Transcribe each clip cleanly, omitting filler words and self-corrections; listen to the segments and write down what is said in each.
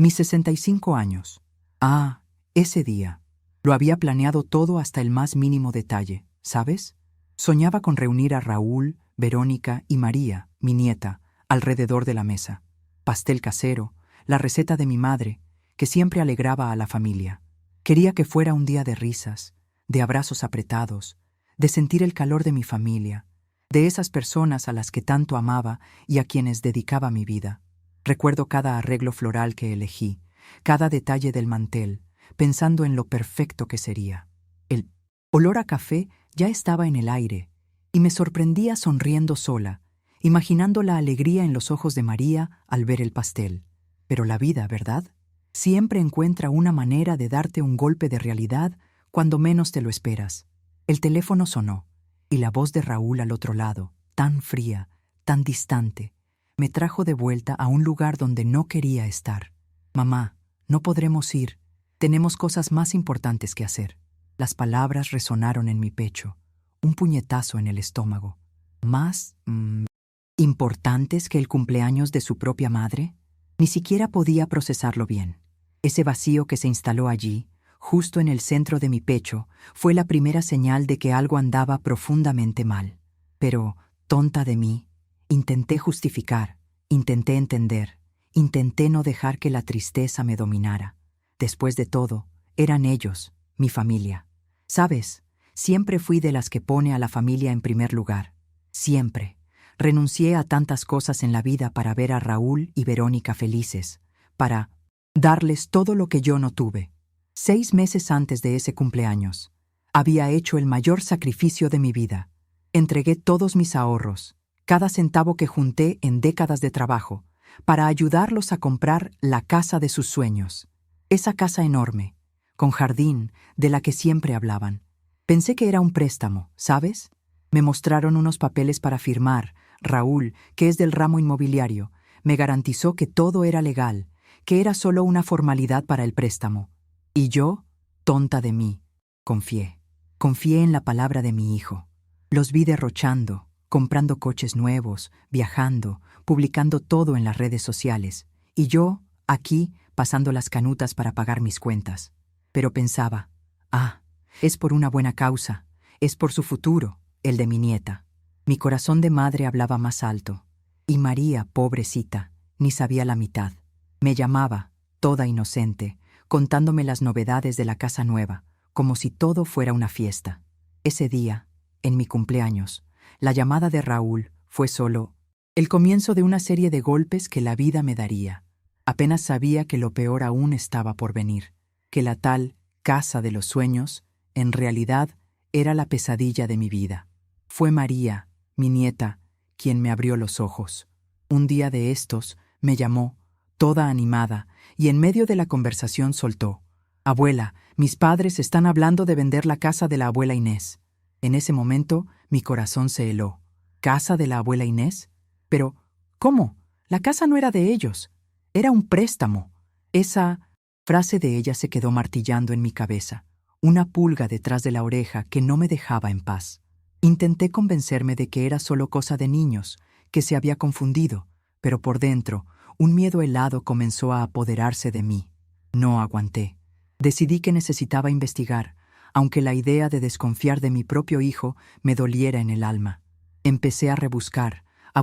Mis 65 años. Ah, ese día. Lo había planeado todo hasta el más mínimo detalle, ¿sabes? Soñaba con reunir a Raúl, Verónica y María, mi nieta, alrededor de la mesa. Pastel casero, la receta de mi madre, que siempre alegraba a la familia. Quería que fuera un día de risas, de abrazos apretados, de sentir el calor de mi familia, de esas personas a las que tanto amaba y a quienes dedicaba mi vida. Recuerdo cada arreglo floral que elegí, cada detalle del mantel, pensando en lo perfecto que sería. El olor a café ya estaba en el aire, y me sorprendía sonriendo sola, imaginando la alegría en los ojos de María al ver el pastel. Pero la vida, ¿verdad? Siempre encuentra una manera de darte un golpe de realidad cuando menos te lo esperas. El teléfono sonó, y la voz de Raúl al otro lado, tan fría, tan distante, me trajo de vuelta a un lugar donde no quería estar. Mamá, no podremos ir. Tenemos cosas más importantes que hacer. Las palabras resonaron en mi pecho, un puñetazo en el estómago. ¿Más importantes que el cumpleaños de su propia madre? Ni siquiera podía procesarlo bien. Ese vacío que se instaló allí, justo en el centro de mi pecho, fue la primera señal de que algo andaba profundamente mal. Pero, tonta de mí, intenté justificar, intenté entender, intenté no dejar que la tristeza me dominara. Después de todo, eran ellos, mi familia. ¿Sabes? Siempre fui de las que pone a la familia en primer lugar. Siempre. Renuncié a tantas cosas en la vida para ver a Raúl y Verónica felices, para darles todo lo que yo no tuve. 6 meses antes de ese cumpleaños, había hecho el mayor sacrificio de mi vida. Entregué todos mis ahorros, cada centavo que junté en décadas de trabajo, para ayudarlos a comprar la casa de sus sueños. Esa casa enorme, con jardín, de la que siempre hablaban. Pensé que era un préstamo, ¿sabes? Me mostraron unos papeles para firmar. Raúl, que es del ramo inmobiliario, me garantizó que todo era legal, que era solo una formalidad para el préstamo. Y yo, tonta de mí, confié. Confié en la palabra de mi hijo. Los vi derrochando, comprando coches nuevos, viajando, publicando todo en las redes sociales. Y yo, aquí, pasando las canutas para pagar mis cuentas. Pero pensaba, es por una buena causa, es por su futuro, el de mi nieta. Mi corazón de madre hablaba más alto. Y María, pobrecita, ni sabía la mitad. Me llamaba, toda inocente, contándome las novedades de la casa nueva, como si todo fuera una fiesta. Ese día, en mi cumpleaños, la llamada de Raúl fue solo el comienzo de una serie de golpes que la vida me daría. Apenas sabía que lo peor aún estaba por venir, que la tal casa de los sueños, en realidad, era la pesadilla de mi vida. Fue María, mi nieta, quien me abrió los ojos. Un día de estos, me llamó, toda animada, y en medio de la conversación soltó: «Abuela, mis padres están hablando de vender la casa de la abuela Inés». En ese momento, mi corazón se heló. ¿Casa de la abuela Inés? Pero, ¿cómo? La casa no era de ellos. Era un préstamo. Esa frase de ella se quedó martillando en mi cabeza, una pulga detrás de la oreja que no me dejaba en paz. Intenté convencerme de que era solo cosa de niños, que se había confundido, pero por dentro, un miedo helado comenzó a apoderarse de mí. No aguanté. Decidí que necesitaba investigar, aunque la idea de desconfiar de mi propio hijo me doliera en el alma. Empecé a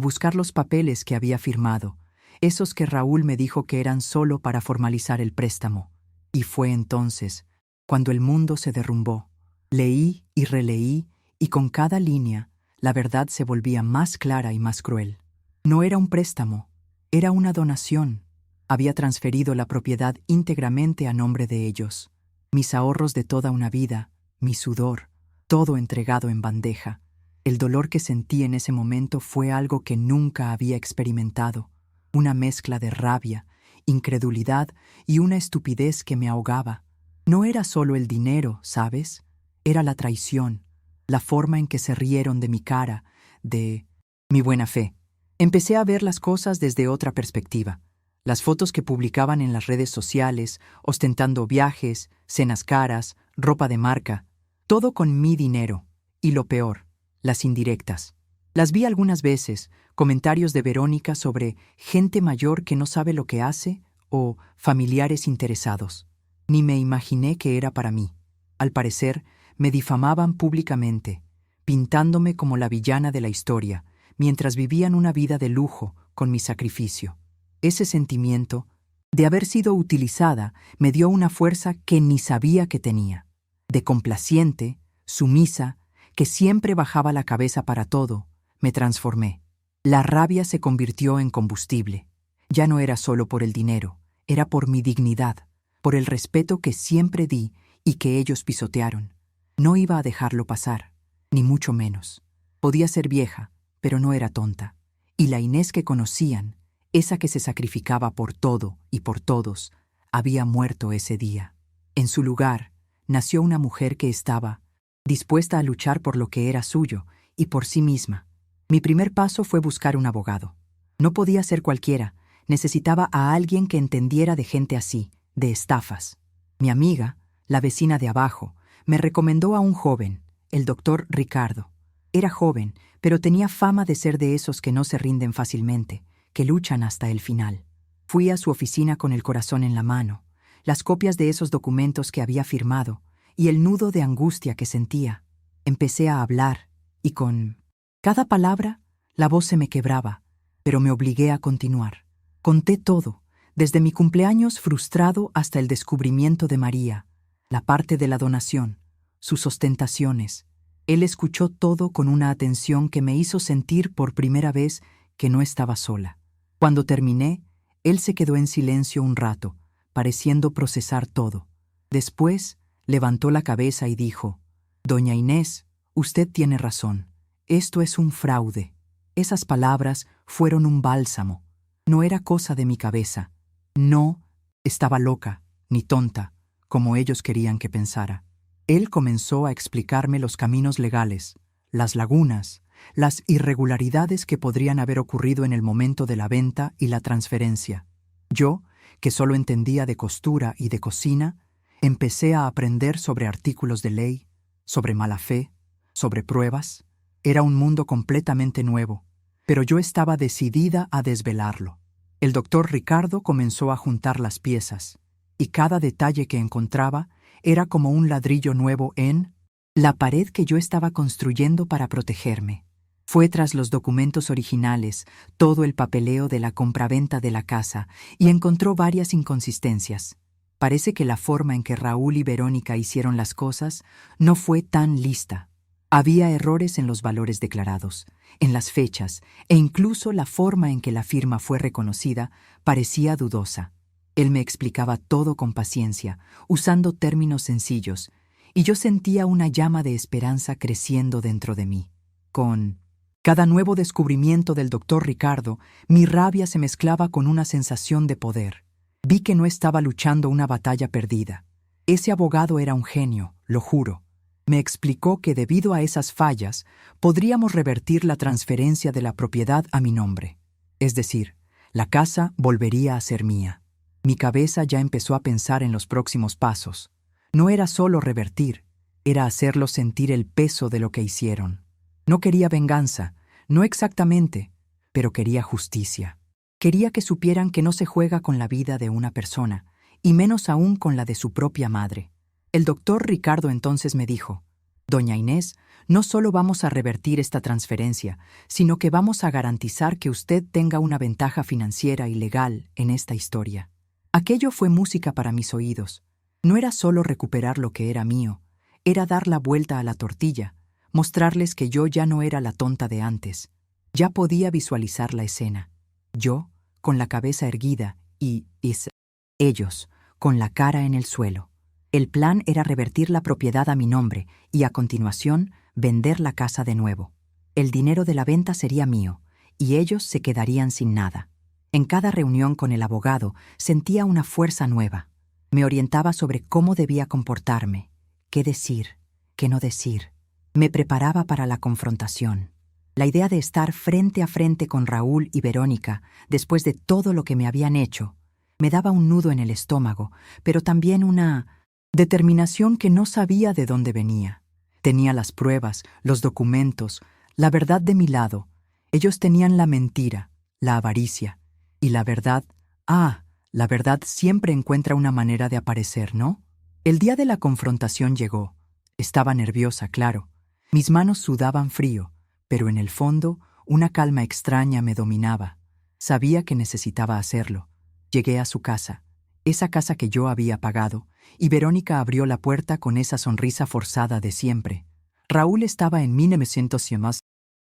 buscar los papeles que había firmado, esos que Raúl me dijo que eran solo para formalizar el préstamo. Y fue entonces, cuando el mundo se derrumbó. Leí y releí, y con cada línea, la verdad se volvía más clara y más cruel. No era un préstamo, era una donación. Había transferido la propiedad íntegramente a nombre de ellos. Mis ahorros de toda una vida, mi sudor, todo entregado en bandeja. El dolor que sentí en ese momento fue algo que nunca había experimentado. Una mezcla de rabia, incredulidad y una estupidez que me ahogaba. No era solo el dinero, ¿sabes? Era la traición, la forma en que se rieron de mi cara, de mi buena fe. Empecé a ver las cosas desde otra perspectiva. Las fotos que publicaban en las redes sociales, ostentando viajes, cenas caras, ropa de marca, todo con mi dinero. Y lo peor, las indirectas. Las vi algunas veces, comentarios de Verónica sobre gente mayor que no sabe lo que hace o familiares interesados. Ni me imaginé que era para mí. Al parecer, me difamaban públicamente, pintándome como la villana de la historia, mientras vivían una vida de lujo con mi sacrificio. Ese sentimiento de haber sido utilizada me dio una fuerza que ni sabía que tenía. De complaciente, sumisa, que siempre bajaba la cabeza para todo, me transformé. La rabia se convirtió en combustible. Ya no era solo por el dinero, era por mi dignidad, por el respeto que siempre di y que ellos pisotearon. No iba a dejarlo pasar, ni mucho menos. Podía ser vieja, pero no era tonta. Y la Inés que conocían, esa que se sacrificaba por todo y por todos, había muerto ese día. En su lugar, nació una mujer que estaba dispuesta a luchar por lo que era suyo y por sí misma. Mi primer paso fue buscar un abogado. No podía ser cualquiera, necesitaba a alguien que entendiera de gente así, de estafas. Mi amiga, la vecina de abajo, me recomendó a un joven, el doctor Ricardo. Era joven, pero tenía fama de ser de esos que no se rinden fácilmente, que luchan hasta el final. Fui a su oficina con el corazón en la mano, las copias de esos documentos que había firmado y el nudo de angustia que sentía. Empecé a hablar y con cada palabra la voz se me quebraba, pero me obligué a continuar. Conté todo, desde mi cumpleaños frustrado hasta el descubrimiento de María, la parte de la donación, sus ostentaciones. Él escuchó todo con una atención que me hizo sentir por primera vez que no estaba sola. Cuando terminé, él se quedó en silencio un rato, pareciendo procesar todo. Después, levantó la cabeza y dijo: «Doña Inés, usted tiene razón. Esto es un fraude». Esas palabras fueron un bálsamo. No era cosa de mi cabeza. No estaba loca, ni tonta, como ellos querían que pensara. Él comenzó a explicarme los caminos legales, las lagunas, las irregularidades que podrían haber ocurrido en el momento de la venta y la transferencia. Yo, que solo entendía de costura y de cocina, empecé a aprender sobre artículos de ley, sobre mala fe, sobre pruebas. Era un mundo completamente nuevo, pero yo estaba decidida a desvelarlo. El doctor Ricardo comenzó a juntar las piezas, y cada detalle que encontraba era como un ladrillo nuevo en la pared que yo estaba construyendo para protegerme. Fue tras los documentos originales, todo el papeleo de la compraventa de la casa, y encontró varias inconsistencias. Parece que la forma en que Raúl y Verónica hicieron las cosas no fue tan lista. Había errores en los valores declarados, en las fechas, e incluso la forma en que la firma fue reconocida parecía dudosa. Él me explicaba todo con paciencia, usando términos sencillos, y yo sentía una llama de esperanza creciendo dentro de mí. Con cada nuevo descubrimiento del doctor Ricardo, mi rabia se mezclaba con una sensación de poder. Vi que no estaba luchando una batalla perdida. Ese abogado era un genio, lo juro. Me explicó que debido a esas fallas, podríamos revertir la transferencia de la propiedad a mi nombre. Es decir, la casa volvería a ser mía. Mi cabeza ya empezó a pensar en los próximos pasos. No era solo revertir, era hacerlos sentir el peso de lo que hicieron. No quería venganza, no exactamente, pero quería justicia. Quería que supieran que no se juega con la vida de una persona, y menos aún con la de su propia madre. El doctor Ricardo entonces me dijo: «Doña Inés, no solo vamos a revertir esta transferencia, sino que vamos a garantizar que usted tenga una ventaja financiera y legal en esta historia». Aquello fue música para mis oídos. No era solo recuperar lo que era mío, era dar la vuelta a la tortilla, mostrarles que yo ya no era la tonta de antes. Ya podía visualizar la escena. Yo, con la cabeza erguida, y ellos, con la cara en el suelo. El plan era revertir la propiedad a mi nombre y, a continuación, vender la casa de nuevo. El dinero de la venta sería mío, y ellos se quedarían sin nada. En cada reunión con el abogado sentía una fuerza nueva. Me orientaba sobre cómo debía comportarme, qué decir, qué no decir. Me preparaba para la confrontación. La idea de estar frente a frente con Raúl y Verónica, después de todo lo que me habían hecho, me daba un nudo en el estómago, pero también una determinación que no sabía de dónde venía. Tenía las pruebas, los documentos, la verdad de mi lado. Ellos tenían la mentira, la avaricia. Y la verdad, La verdad siempre encuentra una manera de aparecer, ¿no? El día de la confrontación llegó. Estaba nerviosa, claro. Mis manos sudaban frío, pero en el fondo una calma extraña me dominaba. Sabía que necesitaba hacerlo. Llegué a su casa, esa casa que yo había pagado, y Verónica abrió la puerta con esa sonrisa forzada de siempre. Raúl estaba en 1900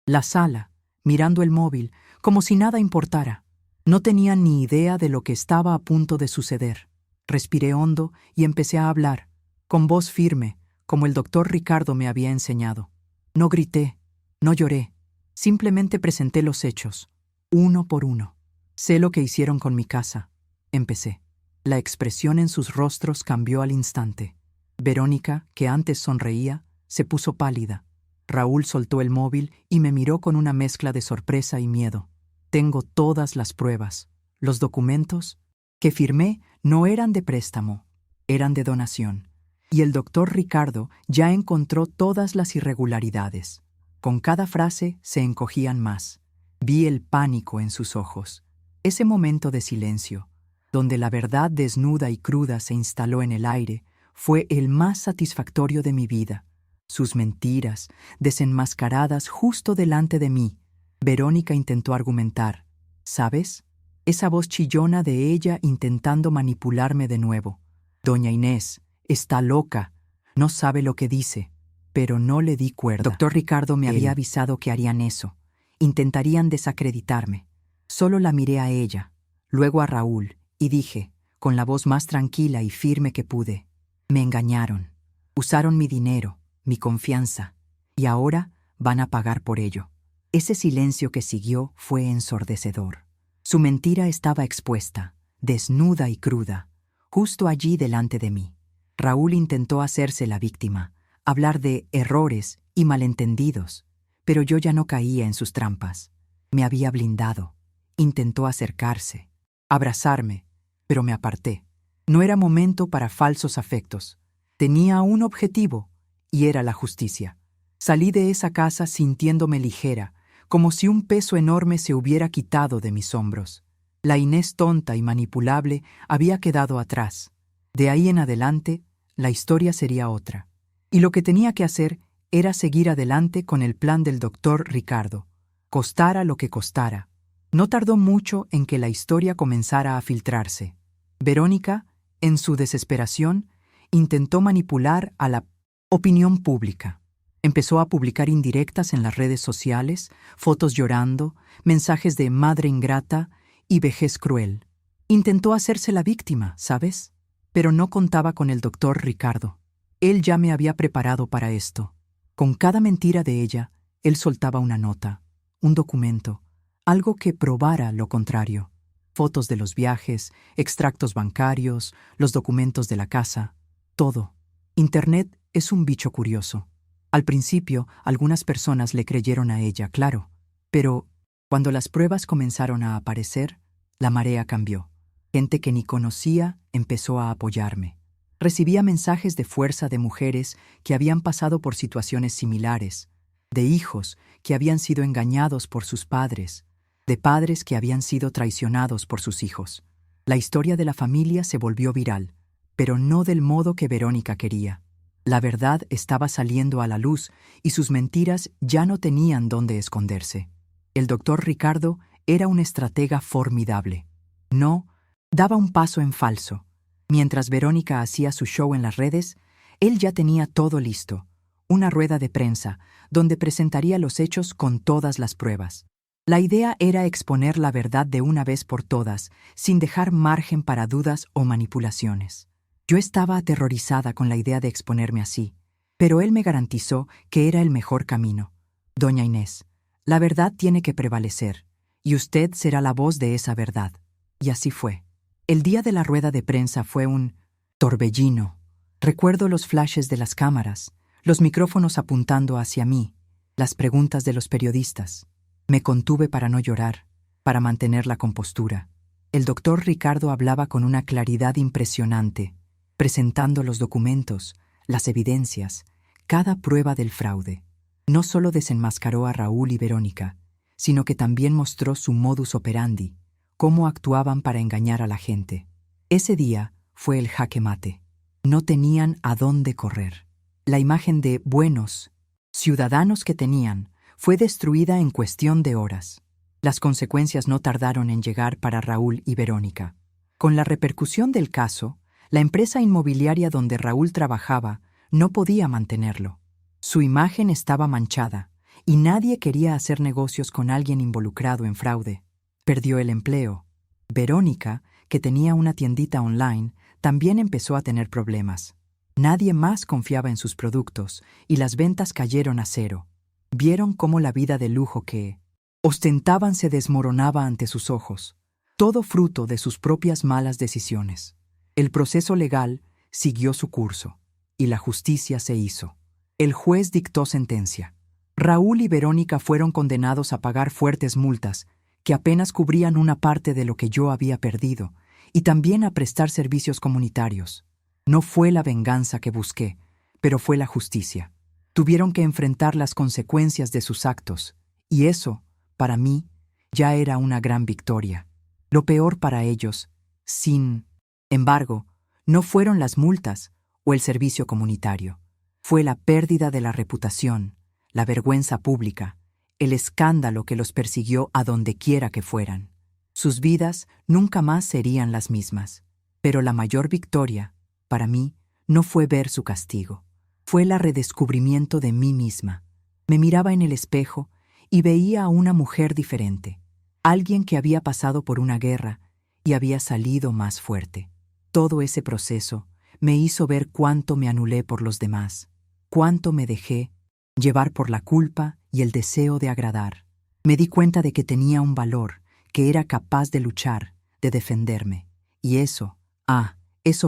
la sala, mirando el móvil, como si nada importara. No tenía ni idea de lo que estaba a punto de suceder. Respiré hondo y empecé a hablar, con voz firme, como el doctor Ricardo me había enseñado. No grité, no lloré, simplemente presenté los hechos, uno por uno. Sé lo que hicieron con mi casa. Empecé. La expresión en sus rostros cambió al instante. Verónica, que antes sonreía, se puso pálida. Raúl soltó el móvil y me miró con una mezcla de sorpresa y miedo. Tengo todas las pruebas. Los documentos que firmé no eran de préstamo, eran de donación. Y el doctor Ricardo ya encontró todas las irregularidades. Con cada frase se encogían más. Vi el pánico en sus ojos. Ese momento de silencio, donde la verdad desnuda y cruda se instaló en el aire, fue el más satisfactorio de mi vida. Sus mentiras, desenmascaradas justo delante de mí. Verónica intentó argumentar. ¿Sabes? Esa voz chillona de ella intentando manipularme de nuevo. Doña Inés, está loca. No sabe lo que dice. Pero no le di cuerda. Doctor Ricardo me había avisado que harían eso. Intentarían desacreditarme. Solo la miré a ella, luego a Raúl, y dije, con la voz más tranquila y firme que pude, me engañaron. Usaron mi dinero, mi confianza, y ahora van a pagar por ello. Ese silencio que siguió fue ensordecedor. Su mentira estaba expuesta, desnuda y cruda, justo allí delante de mí. Raúl intentó hacerse la víctima, hablar de errores y malentendidos, pero yo ya no caía en sus trampas. Me había blindado. Intentó acercarse, abrazarme, pero me aparté. No era momento para falsos afectos. Tenía un objetivo, y era la justicia. Salí de esa casa sintiéndome ligera, como si un peso enorme se hubiera quitado de mis hombros. La Inés tonta y manipulable había quedado atrás. De ahí en adelante, la historia sería otra. Y lo que tenía que hacer era seguir adelante con el plan del doctor Ricardo, costara lo que costara. No tardó mucho en que la historia comenzara a filtrarse. Verónica, en su desesperación, intentó manipular a la opinión pública. Empezó a publicar indirectas en las redes sociales, fotos llorando, mensajes de madre ingrata y vejez cruel. Intentó hacerse la víctima, ¿sabes? Pero no contaba con el doctor Ricardo. Él ya me había preparado para esto. Con cada mentira de ella, él soltaba una nota, un documento, algo que probara lo contrario. Fotos de los viajes, extractos bancarios, los documentos de la casa, todo. Internet es un bicho curioso. Al principio, algunas personas le creyeron a ella, claro, pero cuando las pruebas comenzaron a aparecer, la marea cambió. Gente que ni conocía empezó a apoyarme. Recibía mensajes de fuerza de mujeres que habían pasado por situaciones similares, de hijos que habían sido engañados por sus padres, de padres que habían sido traicionados por sus hijos. La historia de la familia se volvió viral, pero no del modo que Verónica quería. La verdad estaba saliendo a la luz y sus mentiras ya no tenían dónde esconderse. El doctor Ricardo era un estratega formidable. No daba un paso en falso. Mientras Verónica hacía su show en las redes, él ya tenía todo listo. Una rueda de prensa, donde presentaría los hechos con todas las pruebas. La idea era exponer la verdad de una vez por todas, sin dejar margen para dudas o manipulaciones. Yo estaba aterrorizada con la idea de exponerme así, pero él me garantizó que era el mejor camino. Doña Inés, la verdad tiene que prevalecer, y usted será la voz de esa verdad. Y así fue. El día de la rueda de prensa fue un torbellino. Recuerdo los flashes de las cámaras, los micrófonos apuntando hacia mí, las preguntas de los periodistas. Me contuve para no llorar, para mantener la compostura. El doctor Ricardo hablaba con una claridad impresionante, presentando los documentos, las evidencias, cada prueba del fraude. No solo desenmascaró a Raúl y Verónica, sino que también mostró su modus operandi, cómo actuaban para engañar a la gente. Ese día fue el jaque mate. No tenían a dónde correr. La imagen de buenos ciudadanos que tenían fue destruida en cuestión de horas. Las consecuencias no tardaron en llegar para Raúl y Verónica. Con la repercusión del caso, la empresa inmobiliaria donde Raúl trabajaba no podía mantenerlo. Su imagen estaba manchada y nadie quería hacer negocios con alguien involucrado en fraude. Perdió el empleo. Verónica, que tenía una tiendita online, también empezó a tener problemas. Nadie más confiaba en sus productos y las ventas cayeron a cero. Vieron cómo la vida de lujo que ostentaban se desmoronaba ante sus ojos, todo fruto de sus propias malas decisiones. El proceso legal siguió su curso y la justicia se hizo. El juez dictó sentencia. Raúl y Verónica fueron condenados a pagar fuertes multas que apenas cubrían una parte de lo que yo había perdido y también a prestar servicios comunitarios. No fue la venganza que busqué, pero fue la justicia. Tuvieron que enfrentar las consecuencias de sus actos, y eso, para mí, ya era una gran victoria. Lo peor para ellos, sin embargo, no fueron las multas o el servicio comunitario. Fue la pérdida de la reputación, la vergüenza pública, el escándalo que los persiguió a donde quiera que fueran. Sus vidas nunca más serían las mismas. Pero la mayor victoria, para mí, no fue ver su castigo. Fue el redescubrimiento de mí misma. Me miraba en el espejo y veía a una mujer diferente, alguien que había pasado por una guerra y había salido más fuerte. Todo ese proceso me hizo ver cuánto me anulé por los demás, cuánto me dejé llevar por la culpa y el deseo de agradar. Me di cuenta de que tenía un valor, que era capaz de luchar, de defenderme. Y eso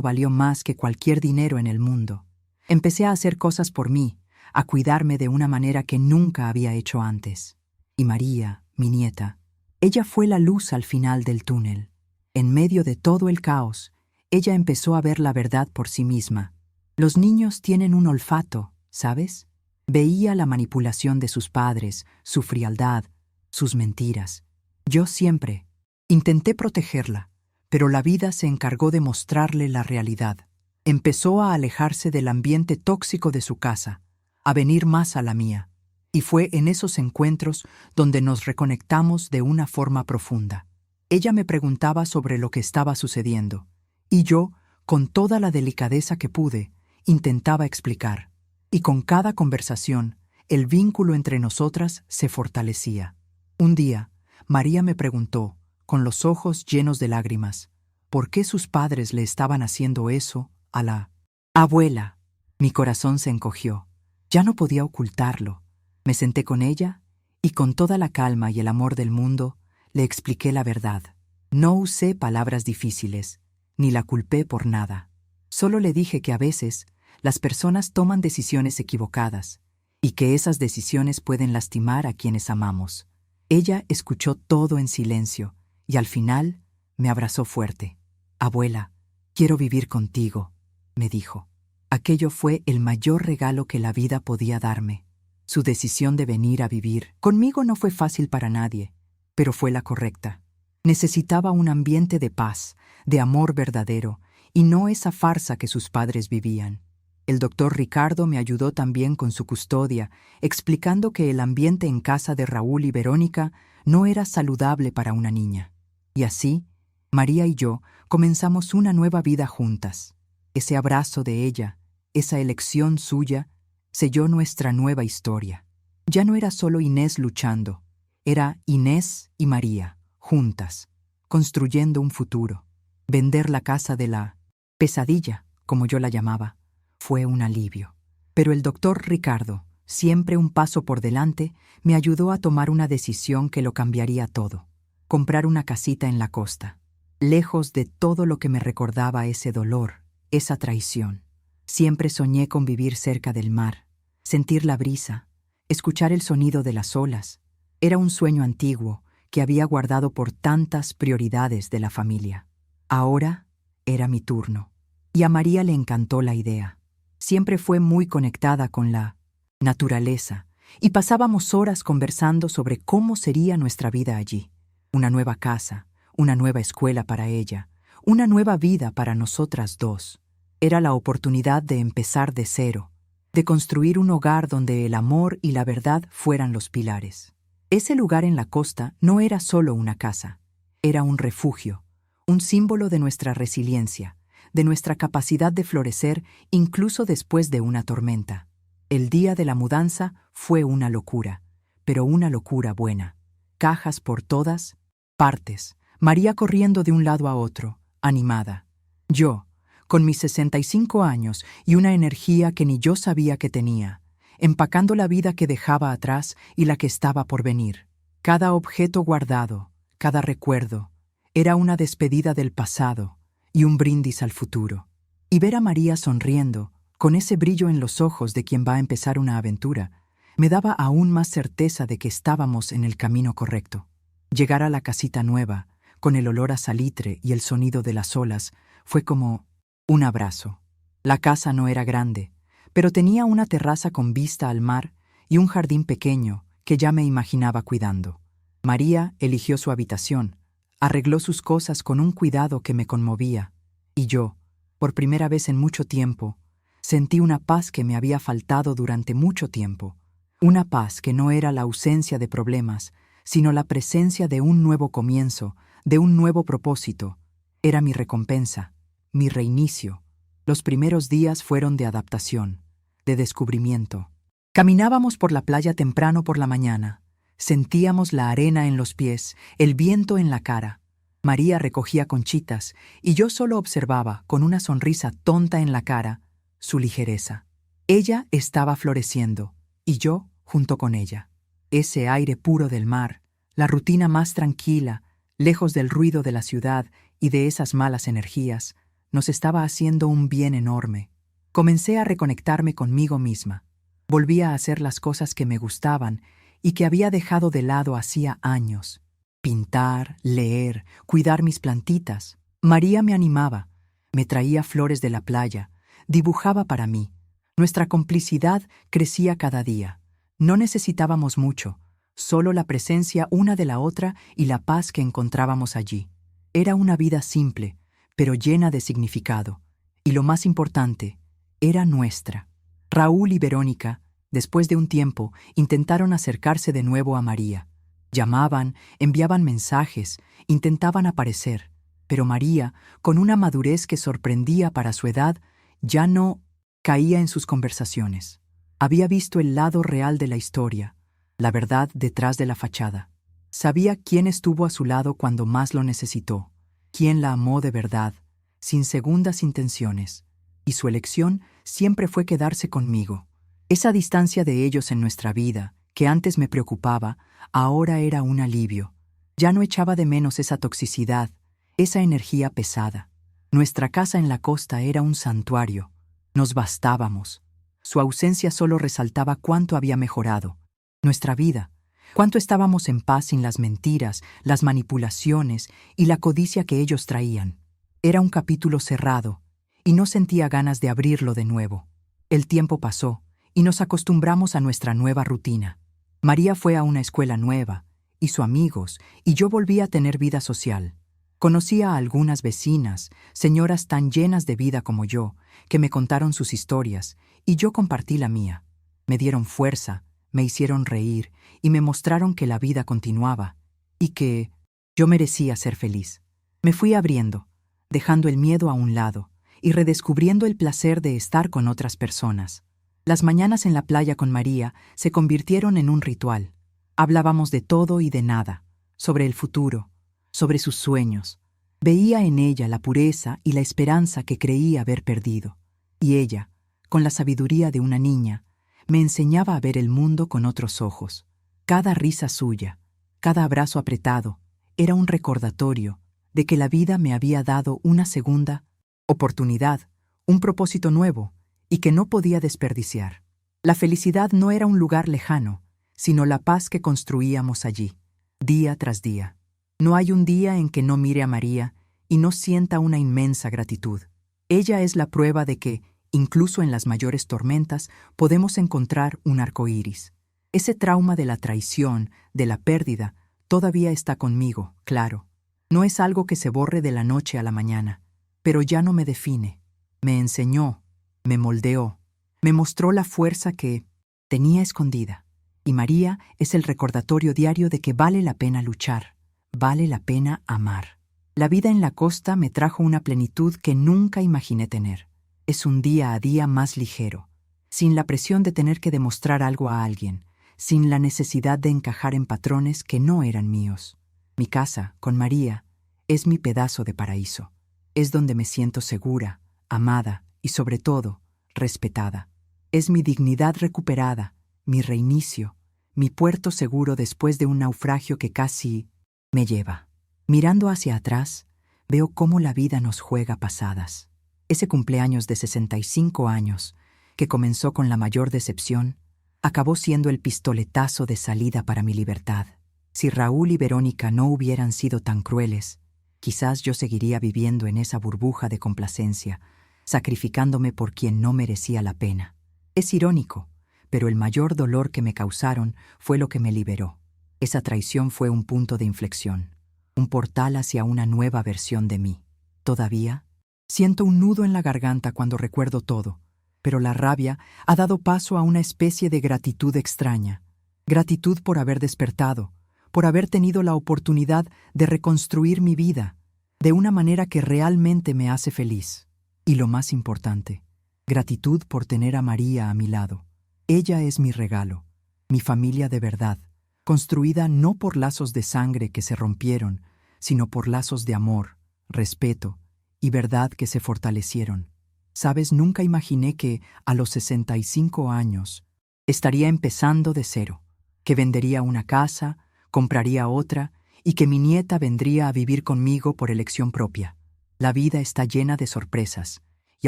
valió más que cualquier dinero en el mundo. Empecé a hacer cosas por mí, a cuidarme de una manera que nunca había hecho antes. Y María, mi nieta, ella fue la luz al final del túnel. En medio de todo el caos, ella empezó a ver la verdad por sí misma. Los niños tienen un olfato, ¿sabes? Veía la manipulación de sus padres, su frialdad, sus mentiras. Yo siempre intenté protegerla, pero la vida se encargó de mostrarle la realidad. Empezó a alejarse del ambiente tóxico de su casa, a venir más a la mía. Y fue en esos encuentros donde nos reconectamos de una forma profunda. Ella me preguntaba sobre lo que estaba sucediendo, y yo, con toda la delicadeza que pude, intentaba explicar. Y con cada conversación, el vínculo entre nosotras se fortalecía. Un día, María me preguntó, con los ojos llenos de lágrimas, ¿por qué sus padres le estaban haciendo eso a la abuela? Mi corazón se encogió. Ya no podía ocultarlo. Me senté con ella y con toda la calma y el amor del mundo le expliqué la verdad. No usé palabras difíciles, ni la culpé por nada. Solo le dije que a veces las personas toman decisiones equivocadas y que esas decisiones pueden lastimar a quienes amamos. Ella escuchó todo en silencio y al final me abrazó fuerte. «Abuela, quiero vivir contigo», me dijo. Aquello fue el mayor regalo que la vida podía darme. Su decisión de venir a vivir conmigo no fue fácil para nadie, pero fue la correcta. Necesitaba un ambiente de paz, de amor verdadero, y no esa farsa que sus padres vivían. El doctor Ricardo me ayudó también con su custodia, explicando que el ambiente en casa de Raúl y Verónica no era saludable para una niña. Y así, María y yo comenzamos una nueva vida juntas. Ese abrazo de ella, esa elección suya, selló nuestra nueva historia. Ya no era solo Inés luchando, era Inés y María, juntas, construyendo un futuro. Vender la casa de la pesadilla, como yo la llamaba, fue un alivio. Pero el doctor Ricardo, siempre un paso por delante, me ayudó a tomar una decisión que lo cambiaría todo. Comprar una casita en la costa, lejos de todo lo que me recordaba ese dolor, esa traición. Siempre soñé con vivir cerca del mar, sentir la brisa, escuchar el sonido de las olas. Era un sueño antiguo que había guardado por tantas prioridades de la familia. Ahora era mi turno, y a María le encantó la idea. Siempre fue muy conectada con la naturaleza, y pasábamos horas conversando sobre cómo sería nuestra vida allí. Una nueva casa, una nueva escuela para ella, una nueva vida para nosotras dos. Era la oportunidad de empezar de cero, de construir un hogar donde el amor y la verdad fueran los pilares. Ese lugar en la costa no era solo una casa, era un refugio, un símbolo de nuestra resiliencia, de nuestra capacidad de florecer incluso después de una tormenta. El día de la mudanza fue una locura, pero una locura buena. Cajas por todas partes, María corriendo de un lado a otro, animada. Yo, con mis 65 años y una energía que ni yo sabía que tenía, empacando la vida que dejaba atrás y la que estaba por venir. Cada objeto guardado, cada recuerdo, era una despedida del pasado y un brindis al futuro. Y ver a María sonriendo, con ese brillo en los ojos de quien va a empezar una aventura, me daba aún más certeza de que estábamos en el camino correcto. Llegar a la casita nueva, con el olor a salitre y el sonido de las olas, fue como un abrazo. La casa no era grande, pero tenía una terraza con vista al mar y un jardín pequeño que ya me imaginaba cuidando. María eligió su habitación, arregló sus cosas con un cuidado que me conmovía, y yo, por primera vez en mucho tiempo, sentí una paz que me había faltado durante mucho tiempo. Una paz que no era la ausencia de problemas, sino la presencia de un nuevo comienzo, de un nuevo propósito. Era mi recompensa, mi reinicio. Los primeros días fueron de adaptación, de descubrimiento. Caminábamos por la playa temprano por la mañana. Sentíamos la arena en los pies, el viento en la cara. María recogía conchitas y yo solo observaba, con una sonrisa tonta en la cara, su ligereza. Ella estaba floreciendo, y yo junto con ella. Ese aire puro del mar, la rutina más tranquila, lejos del ruido de la ciudad y de esas malas energías, nos estaba haciendo un bien enorme. Comencé a reconectarme conmigo misma. Volví a hacer las cosas que me gustaban y que había dejado de lado hacía años. Pintar, leer, cuidar mis plantitas. María me animaba, me traía flores de la playa, dibujaba para mí. Nuestra complicidad crecía cada día. No necesitábamos mucho, solo la presencia una de la otra y la paz que encontrábamos allí. Era una vida simple, pero llena de significado. Y lo más importante, era nuestra. Raúl y Verónica, después de un tiempo, intentaron acercarse de nuevo a María. Llamaban, enviaban mensajes, intentaban aparecer. Pero María, con una madurez que sorprendía para su edad, ya no caía en sus conversaciones. Había visto el lado real de la historia, la verdad detrás de la fachada. Sabía quién estuvo a su lado cuando más lo necesitó, quién la amó de verdad, sin segundas intenciones. Y su elección siempre fue quedarse conmigo. Esa distancia de ellos en nuestra vida, que antes me preocupaba, ahora era un alivio. Ya no echaba de menos esa toxicidad, esa energía pesada. Nuestra casa en la costa era un santuario. Nos bastábamos. Su ausencia solo resaltaba cuánto había mejorado. Nuestra vida, cuánto estábamos en paz sin las mentiras, las manipulaciones y la codicia que ellos traían. Era un capítulo cerrado, y no sentía ganas de abrirlo de nuevo. El tiempo pasó, y nos acostumbramos a nuestra nueva rutina. María fue a una escuela nueva, hizo amigos, y yo volví a tener vida social. Conocí a algunas vecinas, señoras tan llenas de vida como yo, que me contaron sus historias, y yo compartí la mía. Me dieron fuerza, me hicieron reír, y me mostraron que la vida continuaba, y que yo merecía ser feliz. Me fui abriendo, dejando el miedo a un lado, y redescubriendo el placer de estar con otras personas. Las mañanas en la playa con María se convirtieron en un ritual. Hablábamos de todo y de nada, sobre el futuro, sobre sus sueños. Veía en ella la pureza y la esperanza que creía haber perdido. Y ella, con la sabiduría de una niña, me enseñaba a ver el mundo con otros ojos. Cada risa suya, cada abrazo apretado, era un recordatorio de que la vida me había dado una segunda oportunidad, un propósito nuevo, y que no podía desperdiciar. La felicidad no era un lugar lejano, sino la paz que construíamos allí, día tras día. No hay un día en que no mire a María y no sienta una inmensa gratitud. Ella es la prueba de que, incluso en las mayores tormentas, podemos encontrar un arco iris. Ese trauma de la traición, de la pérdida, todavía está conmigo, claro. No es algo que se borre de la noche a la mañana, pero ya no me define. Me enseñó, me moldeó, me mostró la fuerza que tenía escondida. Y María es el recordatorio diario de que vale la pena luchar, vale la pena amar. La vida en la costa me trajo una plenitud que nunca imaginé tener. Es un día a día más ligero, sin la presión de tener que demostrar algo a alguien, sin la necesidad de encajar en patrones que no eran míos. Mi casa, con María, es mi pedazo de paraíso. Es donde me siento segura, amada y, sobre todo, respetada. Es mi dignidad recuperada, mi reinicio, mi puerto seguro después de un naufragio que casi me lleva. Mirando hacia atrás, veo cómo la vida nos juega pasadas. Ese cumpleaños de 65 años, que comenzó con la mayor decepción, acabó siendo el pistoletazo de salida para mi libertad. Si Raúl y Verónica no hubieran sido tan crueles, quizás yo seguiría viviendo en esa burbuja de complacencia, sacrificándome por quien no merecía la pena. Es irónico, pero el mayor dolor que me causaron fue lo que me liberó. Esa traición fue un punto de inflexión, un portal hacia una nueva versión de mí. Todavía siento un nudo en la garganta cuando recuerdo todo, pero la rabia ha dado paso a una especie de gratitud extraña. Gratitud por haber despertado, por haber tenido la oportunidad de reconstruir mi vida de una manera que realmente me hace feliz. Y lo más importante, gratitud por tener a María a mi lado. Ella es mi regalo, mi familia de verdad, construida no por lazos de sangre que se rompieron, sino por lazos de amor, respeto y verdad que se fortalecieron. Sabes, nunca imaginé que, a los 65 años, estaría empezando de cero, que vendería una casa, compraría otra y que mi nieta vendría a vivir conmigo por elección propia. La vida está llena de sorpresas, y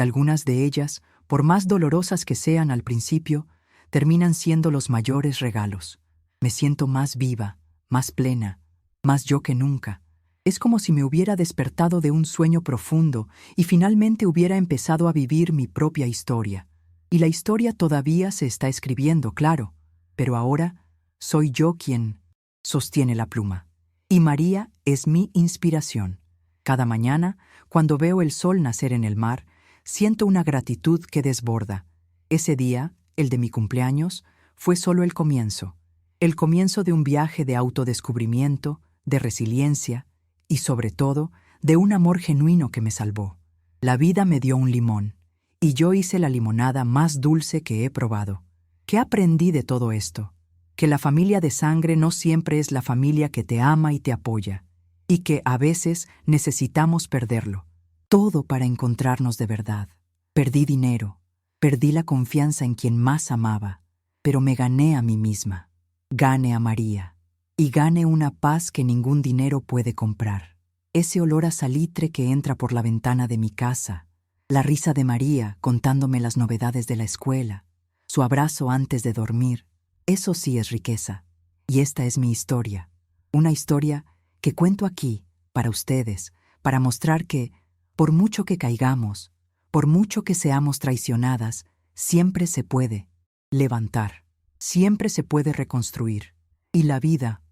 algunas de ellas, por más dolorosas que sean al principio, terminan siendo los mayores regalos. Me siento más viva, más plena, más yo que nunca. Es como si me hubiera despertado de un sueño profundo y finalmente hubiera empezado a vivir mi propia historia. Y la historia todavía se está escribiendo, claro, pero ahora soy yo quien sostiene la pluma. Y María es mi inspiración. Cada mañana, cuando veo el sol nacer en el mar, siento una gratitud que desborda. Ese día, el de mi cumpleaños, fue solo el comienzo de un viaje de autodescubrimiento, de resiliencia y, sobre todo, de un amor genuino que me salvó. La vida me dio un limón, y yo hice la limonada más dulce que he probado. ¿Qué aprendí de todo esto? Que la familia de sangre no siempre es la familia que te ama y te apoya, y que a veces necesitamos perderlo, todo para encontrarnos de verdad. Perdí dinero, perdí la confianza en quien más amaba, pero me gané a mí misma, gané a María, y gané una paz que ningún dinero puede comprar. Ese olor a salitre que entra por la ventana de mi casa, la risa de María contándome las novedades de la escuela, su abrazo antes de dormir, eso sí es riqueza. Y esta es mi historia, una historia que cuento aquí, para ustedes, para mostrar que, por mucho que caigamos, por mucho que seamos traicionadas, siempre se puede levantar, siempre se puede reconstruir. Y la vida,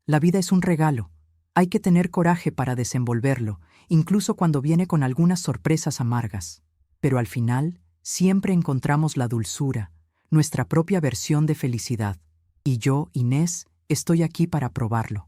la vida es un regalo. Hay que tener coraje para desenvolverlo, incluso cuando viene con algunas sorpresas amargas. Pero al final, siempre encontramos la dulzura, nuestra propia versión de felicidad. Y yo, Inés, estoy aquí para probarlo.